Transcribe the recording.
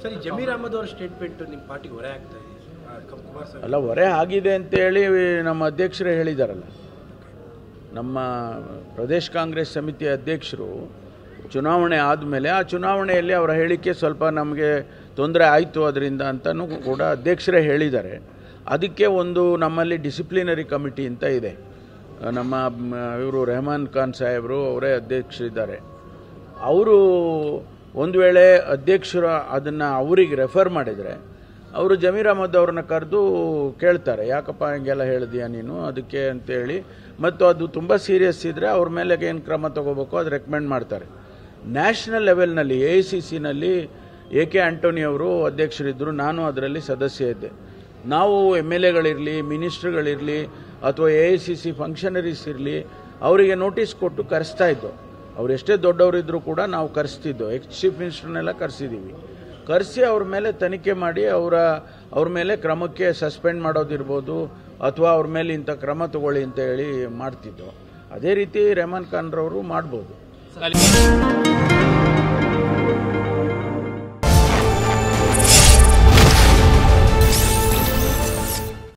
ಸರಿ, ಜಮೀರ್ ಅಹಮದ್ ಅವರ ಸ್ಟೇಟ್ಮೆಂಟ್ ನಿಮ್ಮ ಪಾರ್ಟಿಗೆ ಹೊರೆ ಆಗ್ತಾ ಇದೆ? ಅಲ್ಲ, ಹೊರೆ ಆಗಿದೆ ಅಂತೇಳಿ ನಮ್ಮ ಅಧ್ಯಕ್ಷರೇ ಹೇಳಿದಾರಲ್ಲ. ನಮ್ಮ ಪ್ರದೇಶ ಕಾಂಗ್ರೆಸ್ ಸಮಿತಿಯ ಅಧ್ಯಕ್ಷರು ಚುನಾವಣೆ ಆದಮೇಲೆ ಆ ಚುನಾವಣೆಯಲ್ಲಿ ಅವರ ಹೇಳಿಕೆ ಸ್ವಲ್ಪ ನಮಗೆ ತೊಂದರೆ ಆಯಿತು ಅದರಿಂದ ಅಂತಲೂ ಕೂಡ ಅಧ್ಯಕ್ಷರೇ ಹೇಳಿದ್ದಾರೆ. ಅದಕ್ಕೆ ಒಂದು ನಮ್ಮಲ್ಲಿ ಡಿಸಿಪ್ಲಿನರಿ ಕಮಿಟಿ ಅಂತ ಇದೆ. ನಮ್ಮ ಇವರು ರೆಹಮಾನ್ ಖಾನ್ ಸಾಹೇಬರು ಅವರೇ ಅಧ್ಯಕ್ಷರಿದ್ದಾರೆ. ಅವರು ಒಂದು ವೇಳೆ ಅಧ್ಯಕ್ಷರು ಅದನ್ನು ಅವರಿಗೆ ರೆಫರ್ ಮಾಡಿದರೆ ಅವರು ಜಮೀರ್ ಅಹಮದ್ ಅವ್ರನ್ನ ಕರೆದು ಕೇಳ್ತಾರೆ, ಯಾಕಪ್ಪ ಹಿಂಗೆಲ್ಲ ಹೇಳಿದೀಯ ನೀನು ಅದಕ್ಕೆ ಅಂತೇಳಿ. ಮತ್ತು ಅದು ತುಂಬ ಸೀರಿಯಸ್ ಇದ್ದರೆ ಅವ್ರ ಮೇಲೆ ಏನು ಕ್ರಮ ತಗೋಬೇಕು ಅದು ರೆಕಮೆಂಡ್ ಮಾಡ್ತಾರೆ. ನ್ಯಾಷನಲ್ ಲೆವೆಲ್ನಲ್ಲಿ AICCನಲ್ಲಿ AK ಆಂಟೋನಿ ಅವರು ಅಧ್ಯಕ್ಷರಿದ್ದರು, ನಾನು ಅದರಲ್ಲಿ ಸದಸ್ಯ ಇದ್ದೆ. ನಾವು MLAಗಳಿರಲಿ, ಮಿನಿಸ್ಟ್ರುಗಳಿರಲಿ ಅಥವಾ AICC ಫಂಕ್ಷನರೀಸ್ ಇರಲಿ, ಅವರಿಗೆ ನೋಟಿಸ್ ಕೊಟ್ಟು ಕರೆಸ್ತಾ ಇದ್ದೋ. ಅವ್ರು ಎಷ್ಟೇ ದೊಡ್ಡವರಿದ್ದರೂ ಕೂಡ ನಾವು ಕರೆಸ್ತಿದ್ದೋ. ಚೀಫ್ ಮಿನಿಸ್ಟರ್ನೆಲ್ಲ ಕರೆಸಿದ್ದೀವಿ. ಕರೆಸಿ ಅವ್ರ ಮೇಲೆ ತನಿಖೆ ಮಾಡಿ ಅವ್ರ ಮೇಲೆ ಕ್ರಮಕ್ಕೆ ಸಸ್ಪೆಂಡ್ ಮಾಡೋದಿರ್ಬೋದು ಅಥವಾ ಅವ್ರ ಮೇಲೆ ಇಂಥ ಕ್ರಮ ತಗೊಳ್ಳಿ ಅಂತ ಹೇಳಿ ಮಾಡ್ತಿದ್ದೋ. ಅದೇ ರೀತಿ ರೆಹಮಾನ್ ಖಾನ್ರವರು ಮಾಡ್ಬೋದು.